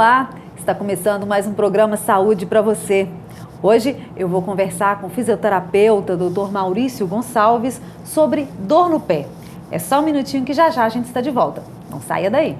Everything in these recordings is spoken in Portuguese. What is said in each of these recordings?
Olá, está começando mais um programa Saúde para você. Hoje eu vou conversar com o fisioterapeuta Dr. Maurício Gonçalves sobre dor no pé. É só um minutinho que já a gente está de volta. Não saia daí.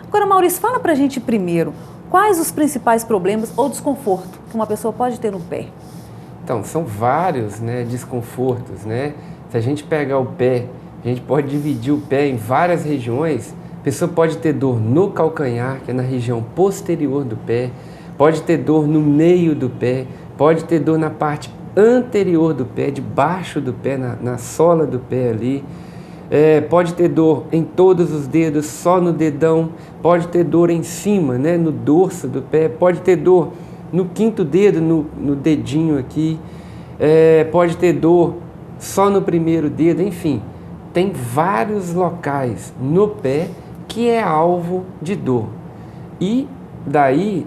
Agora, Maurício, fala pra gente primeiro, quais os principais problemas ou desconforto que uma pessoa pode ter no pé? Então, são vários, desconfortos, Se a gente pegar o pé, a gente pode dividir o pé em várias regiões. A pessoa pode ter dor no calcanhar, que é na região posterior do pé, pode ter dor no meio do pé, pode ter dor na parte anterior do pé, debaixo do pé, na sola do pé ali. Pode ter dor em todos os dedos, só no dedão, pode ter dor em cima, no dorso do pé, pode ter dor no quinto dedo, no dedinho aqui, pode ter dor só no primeiro dedo, enfim, tem vários locais no pé que é alvo de dor. E daí,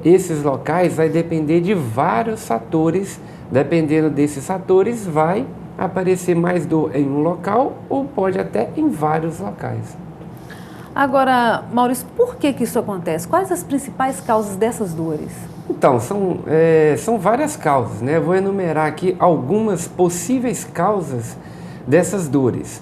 esses locais vai depender de vários fatores, dependendo desses fatores vai aparecer mais dor em um local ou pode até em vários locais. Agora, Maurício, por que isso acontece? Quais as principais causas dessas dores? Então, são várias causas, Eu vou enumerar aqui algumas possíveis causas dessas dores.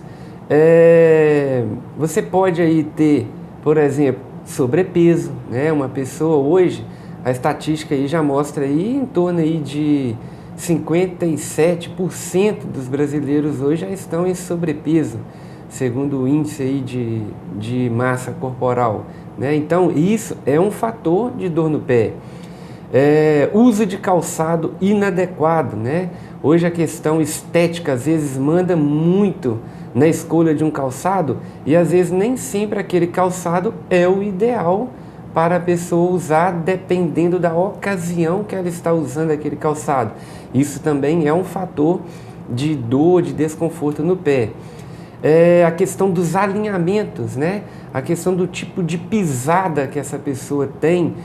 Você pode aí ter, por exemplo, sobrepeso, Uma pessoa hoje, a estatística aí já mostra aí em torno aí de 57% dos brasileiros hoje já estão em sobrepeso, segundo o índice aí de massa corporal, Então, isso é um fator de dor no pé. Uso de calçado inadequado, Hoje a questão estética às vezes manda muito na escolha de um calçado e às vezes nem sempre aquele calçado é o ideal para a pessoa usar, dependendo da ocasião que ela está usando aquele calçado. Isso também é um fator de dor, de desconforto no pé. A questão dos alinhamentos, A questão do tipo de pisada que essa pessoa tem,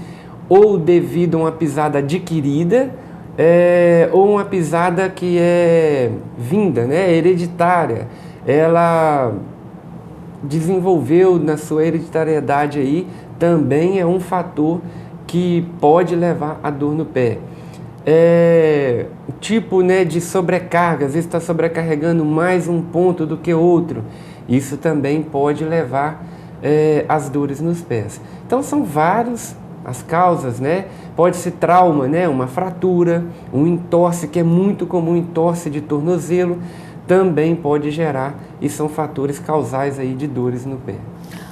ou devido a uma pisada adquirida, ou uma pisada que é vinda, hereditária. Ela desenvolveu na sua hereditariedade aí, também é um fator que pode levar a dor no pé. Tipo de sobrecarga, às vezes está sobrecarregando mais um ponto do que outro. Isso também pode levar às dores nos pés. Então são várias as causas, Pode ser trauma, uma fratura, um entorse, que é muito comum, entorse de tornozelo, também pode gerar e são fatores causais aí de dores no pé.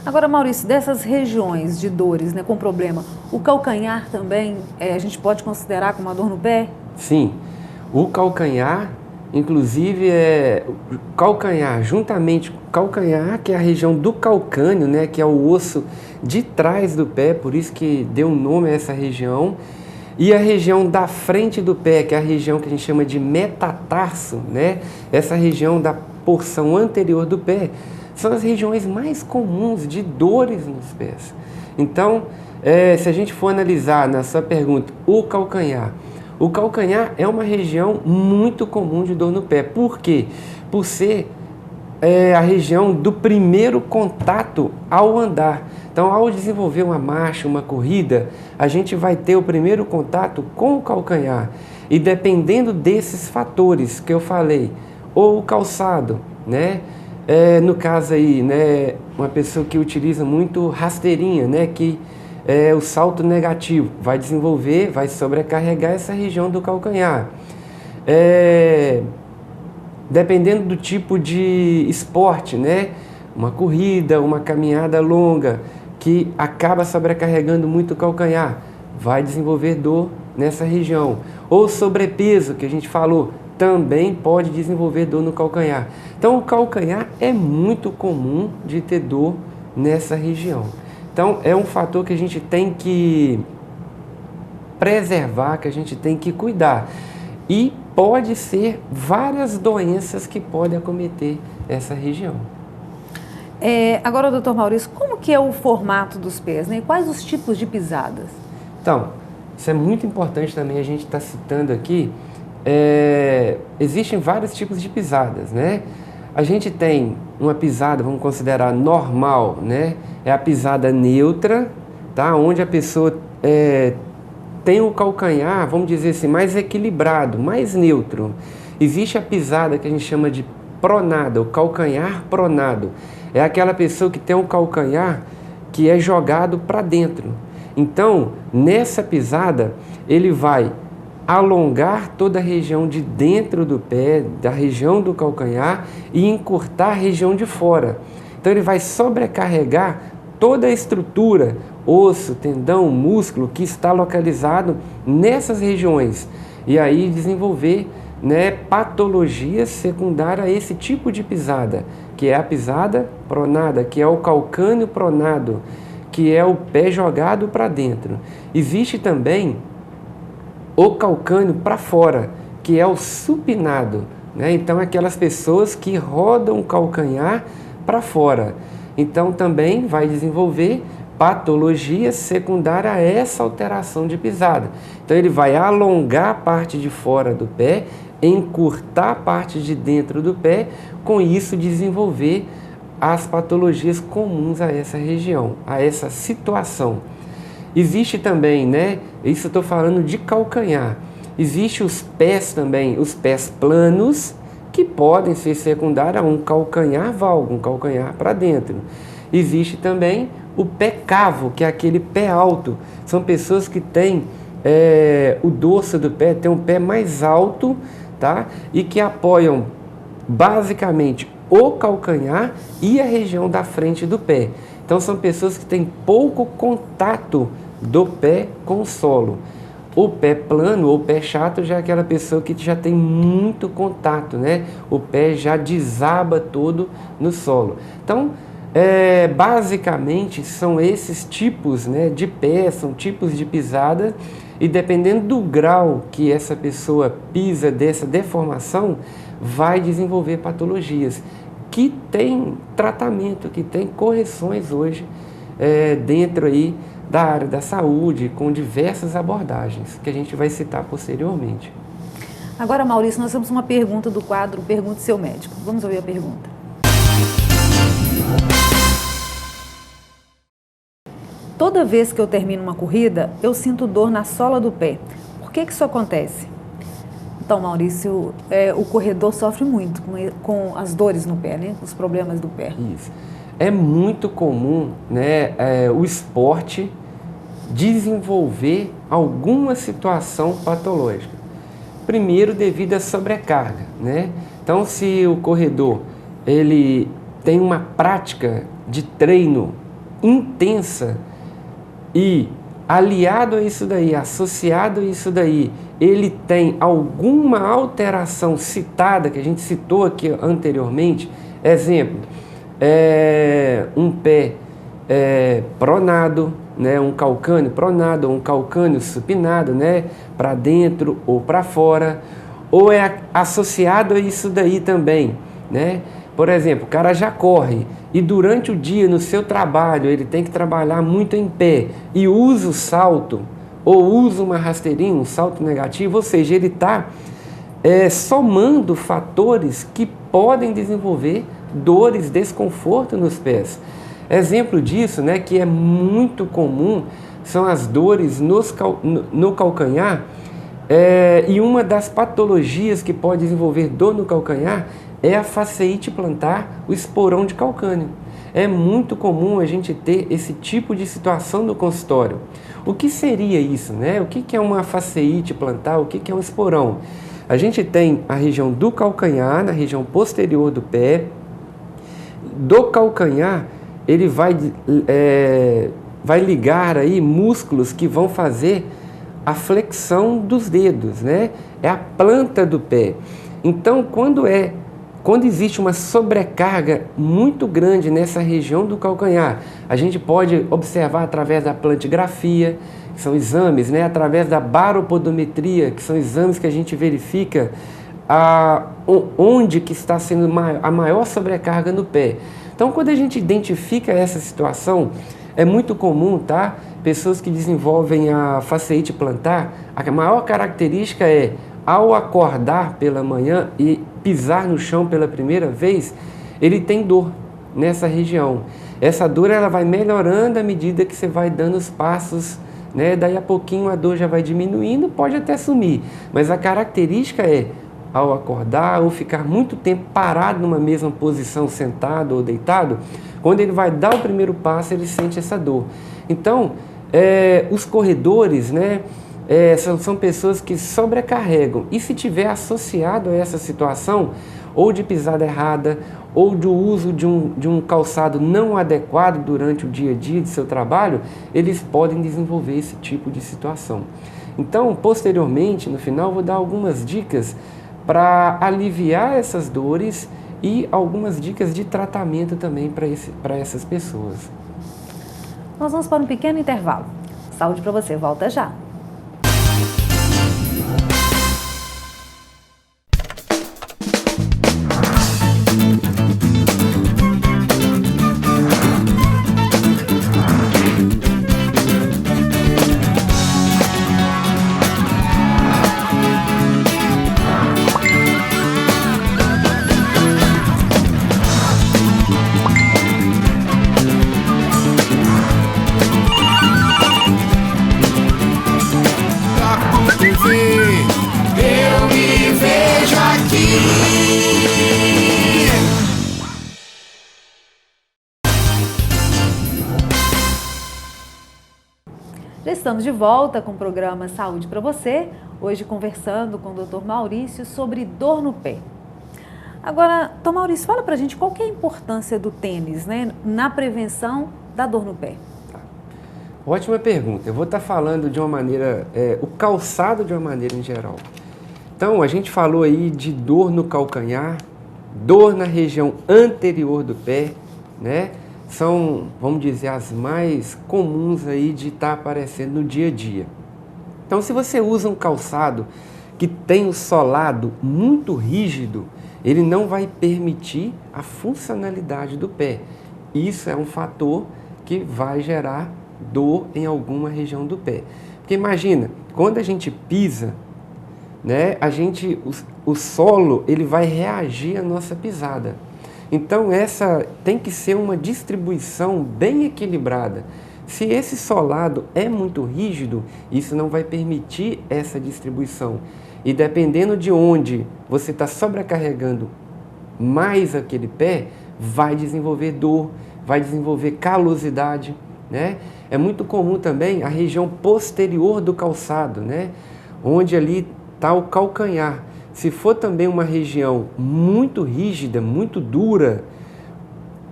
Agora, Maurício, dessas regiões de dores, com problema, o calcanhar também a gente pode considerar como uma dor no pé? Sim, o calcanhar, inclusive, calcanhar, juntamente com o calcanhar, que é a região do calcânio, que é o osso de trás do pé, por isso que deu nome a essa região, e a região da frente do pé, que é a região que a gente chama de metatarso, Essa região da porção anterior do pé, são as regiões mais comuns de dores nos pés. Então, se a gente for analisar na sua pergunta, o calcanhar é uma região muito comum de dor no pé. Por quê? Por ser a região do primeiro contato ao andar. Então, ao desenvolver uma marcha, uma corrida, a gente vai ter o primeiro contato com o calcanhar. E dependendo desses fatores que eu falei, ou o calçado, no caso aí, uma pessoa que utiliza muito rasteirinha, que é o salto negativo, vai desenvolver, vai sobrecarregar essa região do calcanhar. Dependendo do tipo de esporte, uma corrida, uma caminhada longa, que acaba sobrecarregando muito o calcanhar, vai desenvolver dor nessa região. Ou sobrepeso, que a gente falou, também pode desenvolver dor no calcanhar. Então, o calcanhar é muito comum de ter dor nessa região. Então, é um fator que a gente tem que preservar, que a gente tem que cuidar. E pode ser várias doenças que podem acometer essa região. Agora, doutor Maurício, como que é o formato dos pés, né? E quais os tipos de pisadas? Então, isso é muito importante também a gente estar citando aqui. Existem vários tipos de pisadas, né? A gente tem uma pisada, vamos considerar normal, né? É a pisada neutra, tá? Onde a pessoa tem o calcanhar, vamos dizer assim, mais equilibrado, mais neutro. Existe a pisada que a gente chama de pronada, o calcanhar pronado. É aquela pessoa que tem um calcanhar que é jogado para dentro. Então, nessa pisada, ele vai alongar toda a região de dentro do pé, da região do calcanhar, e encurtar a região de fora. Então, ele vai sobrecarregar toda a estrutura, osso, tendão, músculo, que está localizado nessas regiões. E aí desenvolver, né, patologias secundárias a esse tipo de pisada, que é a pisada pronada, que é o calcânio pronado, que é o pé jogado para dentro. Existe também o calcânio para fora, que é o supinado, né? Então, aquelas pessoas que rodam o calcanhar para fora. Então, também vai desenvolver patologia secundária a essa alteração de pisada. Então, ele vai alongar a parte de fora do pé, encurtar a parte de dentro do pé, com isso desenvolver as patologias comuns a essa região, a essa situação. Existe também, né? Isso eu estou falando de calcanhar. Existe os pés também, os pés planos, que podem ser secundários a um calcanhar valgo, um calcanhar para dentro. Existe também o pé cavo, que é aquele pé alto. São pessoas que têm o dorso do pé, tem um pé mais alto, tá? E que apoiam basicamente o calcanhar e a região da frente do pé. Então, são pessoas que têm pouco contato do pé com o solo. O pé plano ou pé chato já é aquela pessoa que já tem muito contato, né? O pé já desaba todo no solo. Então, basicamente, são esses tipos, né, de pé, são tipos de pisada, e dependendo do grau que essa pessoa pisa dessa deformação, vai desenvolver patologias que tem tratamento, que tem correções hoje dentro aí da área da saúde, com diversas abordagens, que a gente vai citar posteriormente. Agora, Maurício, nós temos uma pergunta do quadro Pergunte Seu Médico. Vamos ouvir a pergunta. Toda vez que eu termino uma corrida, eu sinto dor na sola do pé. Por que isso acontece? Então, Maurício, o corredor sofre muito com as dores no pé, né? Os problemas do pé. Isso. É muito comum, né, o esporte desenvolver alguma situação patológica. Primeiro, devido à sobrecarga, né? Então, se o corredor ele tem uma prática de treino intensa e aliado a isso daí, associado a isso daí, ele tem alguma alteração citada, que a gente citou aqui anteriormente, exemplo, um pé pronado, né, um calcânio pronado, um calcânio supinado, né, para dentro ou para fora, ou é associado a isso daí também, né? Por exemplo, o cara já corre e durante o dia no seu trabalho ele tem que trabalhar muito em pé e usa o salto ou usa uma rasteirinha, um salto negativo, ou seja, ele está somando fatores que podem desenvolver dores, desconforto nos pés. Exemplo disso, né, que é muito comum, são as dores no calcanhar, e uma das patologias que pode desenvolver dor no calcanhar é a fasciite plantar, o esporão de calcânio. É muito comum a gente ter esse tipo de situação no consultório. O que seria isso, né? O que é uma fasciite plantar? O que é um esporão? A gente tem a região do calcanhar, na região posterior do pé, do calcanhar, ele vai ligar aí músculos que vão fazer a flexão dos dedos, né? É a planta do pé. Então, quando existe uma sobrecarga muito grande nessa região do calcanhar, a gente pode observar através da plantigrafia, que são exames, né? Através da baropodometria, que são exames que a gente verifica onde que está sendo a maior sobrecarga no pé. Então, quando a gente identifica essa situação, é muito comum, tá? Pessoas que desenvolvem a fasciite plantar, a maior característica é, ao acordar pela manhã e pisar no chão pela primeira vez, ele tem dor nessa região. Essa dor ela vai melhorando à medida que você vai dando os passos, né? Daí a pouquinho a dor já vai diminuindo, pode até sumir. Mas a característica é, ao acordar ou ficar muito tempo parado numa mesma posição, sentado ou deitado, quando ele vai dar o primeiro passo, ele sente essa dor. Então, os corredores, né, são pessoas que sobrecarregam. E se tiver associado a essa situação, ou de pisada errada, ou do uso de um calçado não adequado durante o dia a dia de seu trabalho, eles podem desenvolver esse tipo de situação. Então, posteriormente, no final, eu vou dar algumas dicas para aliviar essas dores e algumas dicas de tratamento também para essas pessoas. Nós vamos para um pequeno intervalo. Saúde para você, volta já. Já estamos de volta com o programa Saúde para você, hoje conversando com o Dr. Maurício sobre dor no pé. Agora, Dr. Maurício, fala pra gente qual que é a importância do tênis, né, na prevenção da dor no pé. Ótima pergunta. Eu vou estar falando de uma maneira, o calçado de uma maneira em geral. Então, a gente falou aí de dor no calcanhar, dor na região anterior do pé, né? São, vamos dizer, as mais comuns aí de estar aparecendo no dia a dia. Então, se você usa um calçado que tem o solado muito rígido, ele não vai permitir a funcionalidade do pé. Isso é um fator que vai gerar dor em alguma região do pé. Porque imagina, quando a gente pisa, né, o solo ele vai reagir à nossa pisada. Então essa tem que ser uma distribuição bem equilibrada. Se esse solado é muito rígido, isso não vai permitir essa distribuição. E dependendo de onde você está sobrecarregando mais aquele pé, vai desenvolver dor, vai desenvolver calosidade, né? É muito comum também a região posterior do calçado, né? Onde ali está o calcanhar. Se for também uma região muito rígida, muito dura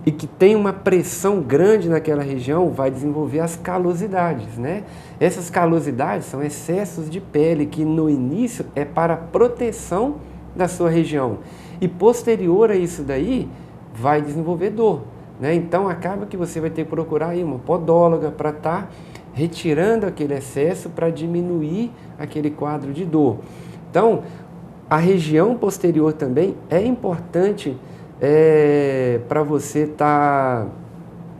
e que tem uma pressão grande naquela região, vai desenvolver as calosidades, né? Essas calosidades são excessos de pele que no início é para proteção da sua região e posterior a isso daí vai desenvolver dor, né? Então acaba que você vai ter que procurar aí uma podóloga para estar retirando aquele excesso para diminuir aquele quadro de dor. Então, a região posterior também é importante para você estar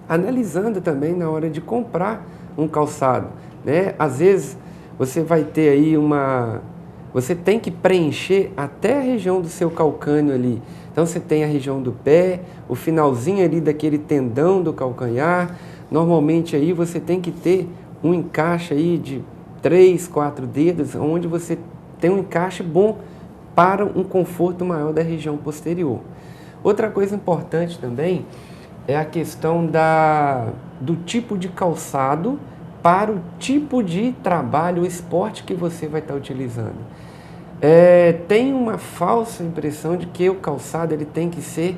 analisando também na hora de comprar um calçado, né? Às vezes você vai ter aí você tem que preencher até a região do seu calcânio ali. Então você tem a região do pé, o finalzinho ali daquele tendão do calcanhar. Normalmente aí você tem que ter um encaixe aí de 3, 4 dedos, onde você tem um encaixe bom para um conforto maior da região posterior. Outra coisa importante também é a questão do tipo de calçado para o tipo de trabalho ou esporte que você vai estar utilizando. Tem uma falsa impressão de que o calçado ele tem que ser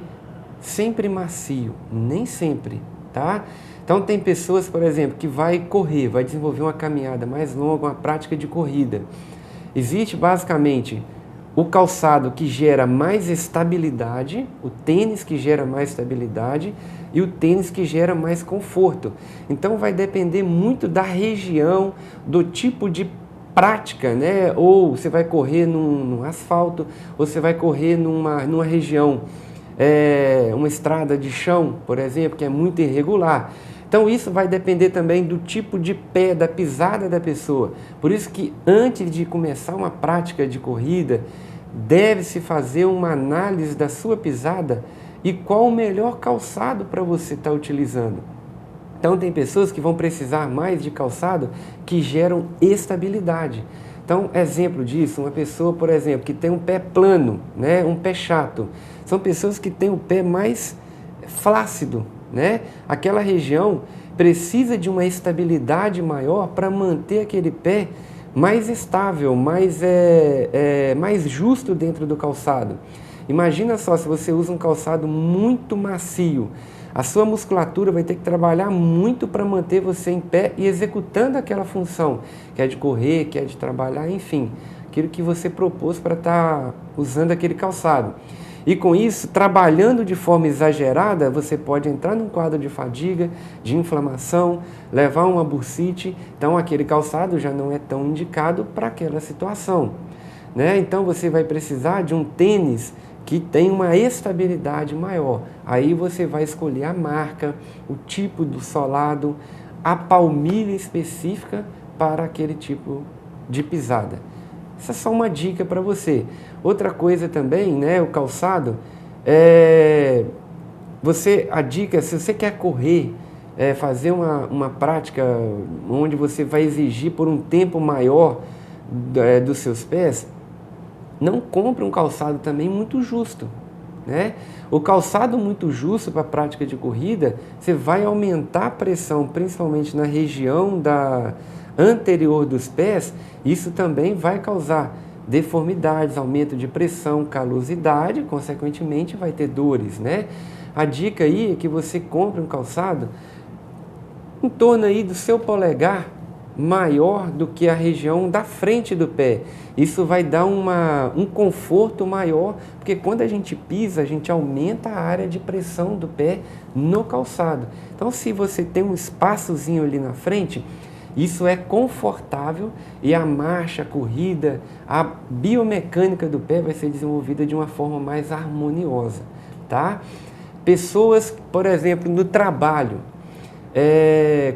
sempre macio, nem sempre, tá? Então tem pessoas, por exemplo, que vai correr, vai desenvolver uma caminhada mais longa, uma prática de corrida. Existe basicamente o calçado que gera mais estabilidade, o tênis que gera mais estabilidade e o tênis que gera mais conforto. Então vai depender muito da região, do tipo de prática, né? Ou você vai correr num asfalto, ou você vai correr numa região, uma estrada de chão, por exemplo, que é muito irregular. Então isso vai depender também do tipo de pé, da pisada da pessoa. Por isso que antes de começar uma prática de corrida, deve-se fazer uma análise da sua pisada e qual o melhor calçado para você estar utilizando. Então tem pessoas que vão precisar mais de calçado que geram estabilidade. Então, exemplo disso, uma pessoa, por exemplo, que tem um pé plano, né, um pé chato, são pessoas que têm o pé mais flácido, né? Aquela região precisa de uma estabilidade maior para manter aquele pé mais estável, mais justo dentro do calçado. Imagina só se você usa um calçado muito macio, a sua musculatura vai ter que trabalhar muito para manter você em pé e executando aquela função, que é de correr, que é de trabalhar, enfim, aquilo que você propôs para estar usando aquele calçado. E com isso, trabalhando de forma exagerada, você pode entrar num quadro de fadiga, de inflamação, levar uma bursite. Então, aquele calçado já não é tão indicado para aquela situação, né? Então, você vai precisar de um tênis que tem uma estabilidade maior. Aí você vai escolher a marca, o tipo do solado, a palmilha específica para aquele tipo de pisada. Essa é só uma dica para você. Outra coisa também, né, o calçado, a dica, se você quer correr, fazer uma prática onde você vai exigir por um tempo maior dos seus pés, não compre um calçado também muito justo, né? O calçado muito justo para a prática de corrida, você vai aumentar a pressão, principalmente na região anterior dos pés. Isso também vai causar deformidades, aumento de pressão, calosidade, consequentemente vai ter dores, né? A dica aí é que você compre um calçado em torno aí do seu polegar, maior do que a região da frente do pé. Isso vai dar um conforto maior, porque quando a gente pisa, a gente aumenta a área de pressão do pé no calçado. Então, se você tem um espaçozinho ali na frente, isso é confortável e a marcha, a corrida, a biomecânica do pé vai ser desenvolvida de uma forma mais harmoniosa, tá? Pessoas, por exemplo, no trabalho,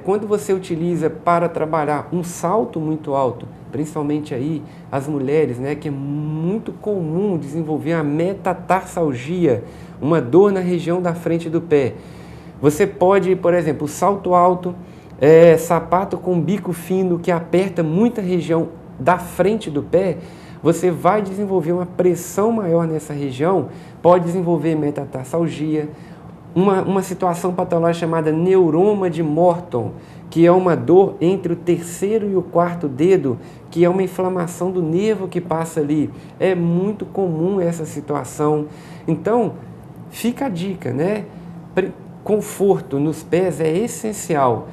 quando você utiliza para trabalhar um salto muito alto, principalmente aí as mulheres, né, que é muito comum desenvolver a metatarsalgia, uma dor na região da frente do pé. Você pode, por exemplo, salto alto, sapato com bico fino que aperta muita região da frente do pé, você vai desenvolver uma pressão maior nessa região, pode desenvolver metatarsalgia, uma situação patológica chamada neuroma de Morton, que é uma dor entre o terceiro e o quarto dedo, que é uma inflamação do nervo que passa ali. É muito comum essa situação. Então, fica a dica, né? Conforto nos pés é essencial.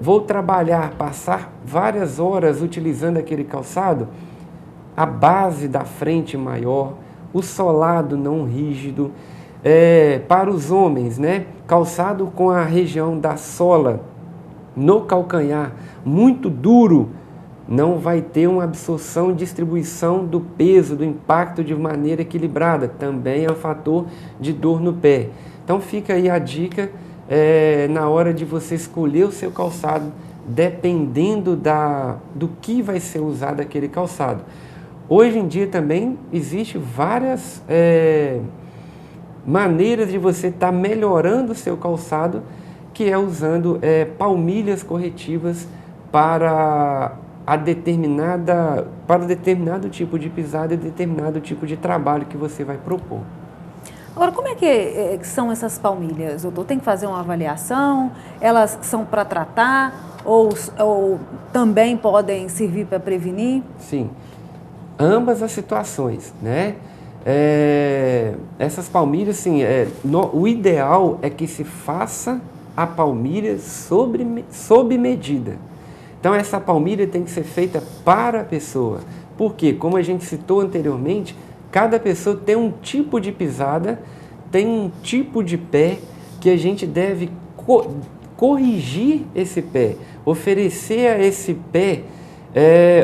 Vou trabalhar, passar várias horas utilizando aquele calçado, a base da frente maior, o solado não rígido. Para os homens, né? Calçado com a região da sola no calcanhar muito duro, não vai ter uma absorção e distribuição do peso, do impacto de maneira equilibrada. Também é um fator de dor no pé. Então fica aí a dica na hora de você escolher o seu calçado, dependendo do que vai ser usado aquele calçado. Hoje em dia também existe várias maneiras de você estar melhorando o seu calçado, que é usando palmilhas corretivas para determinado tipo de pisada e determinado tipo de trabalho que você vai propor. Agora, como é que são essas palmilhas, doutor? Tem que fazer uma avaliação? Elas são para tratar ou também podem servir para prevenir? Sim, ambas as situações, né? essas palmilhas, assim, o ideal é que se faça a palmilha sob medida. Então, essa palmilha tem que ser feita para a pessoa. Porque, como a gente citou anteriormente, cada pessoa tem um tipo de pisada, tem um tipo de pé que a gente deve corrigir esse pé, oferecer a esse pé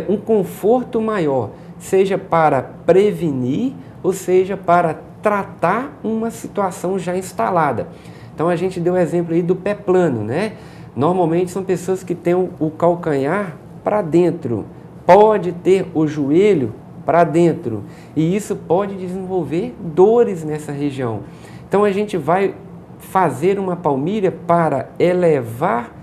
um conforto maior, seja para prevenir ou seja para tratar uma situação já instalada. Então a gente deu o exemplo aí do pé plano, né? Normalmente são pessoas que têm o calcanhar para dentro, pode ter o joelho para dentro e isso pode desenvolver dores nessa região. Então a gente vai fazer uma palmilha para elevar,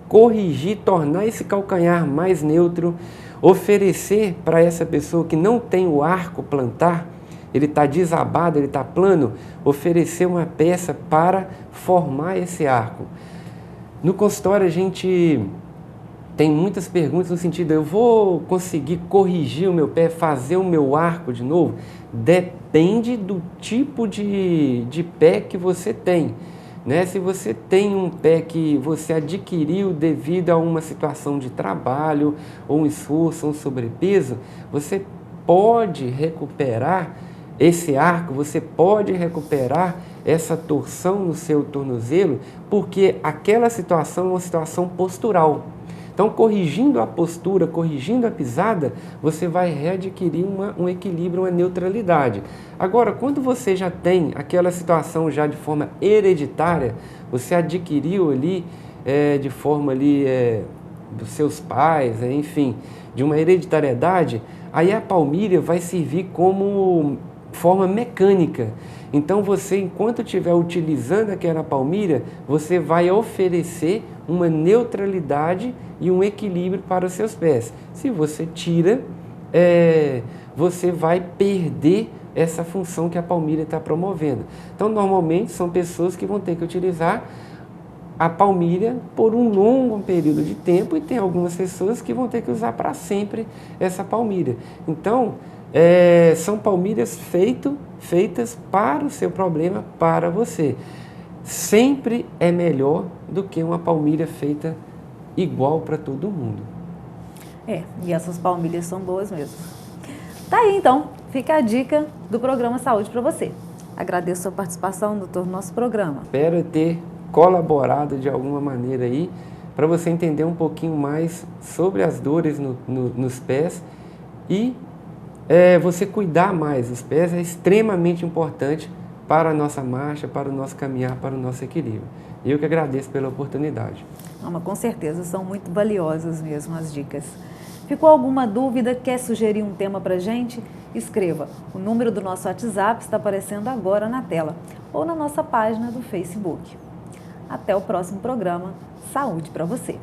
corrigir, tornar esse calcanhar mais neutro, oferecer para essa pessoa que não tem o arco plantar, ele está desabado, ele está plano, oferecer uma peça para formar esse arco. No consultório a gente tem muitas perguntas no sentido, eu vou conseguir corrigir o meu pé, fazer o meu arco de novo? Depende do tipo de pé que você tem. Né? Se você tem um pé que você adquiriu devido a uma situação de trabalho, ou um esforço, um sobrepeso, você pode recuperar esse arco, você pode recuperar essa torção no seu tornozelo, porque aquela situação é uma situação postural. Então, corrigindo a postura, corrigindo a pisada, você vai readquirir um equilíbrio, uma neutralidade. Agora, quando você já tem aquela situação já de forma hereditária, você adquiriu ali de forma ali dos seus pais, enfim, de uma hereditariedade, aí a palmilha vai servir como forma mecânica. Então você, enquanto estiver utilizando aquela palmilha, você vai oferecer uma neutralidade e um equilíbrio para os seus pés. Se você tira, você vai perder essa função que a palmilha está promovendo. Então, normalmente, são pessoas que vão ter que utilizar a palmilha por um longo período de tempo e tem algumas pessoas que vão ter que usar para sempre essa palmilha. Então, são palmilhas feitas para o seu problema, para você. Sempre é melhor do que uma palmilha feita igual para todo mundo. E essas palmilhas são boas mesmo. Tá aí então, fica a dica do programa Saúde para você. Agradeço a sua participação, doutor, no nosso programa. Espero ter colaborado de alguma maneira aí para você entender um pouquinho mais sobre as dores nos pés e você cuidar mais. Os pés é extremamente importante para a nossa marcha, para o nosso caminhar, para o nosso equilíbrio. Eu que agradeço pela oportunidade. Mas com certeza, são muito valiosas mesmo as dicas. Ficou alguma dúvida? Quer sugerir um tema para a gente? Escreva. O número do nosso WhatsApp está aparecendo agora na tela ou na nossa página do Facebook. Até o próximo programa. Saúde para você!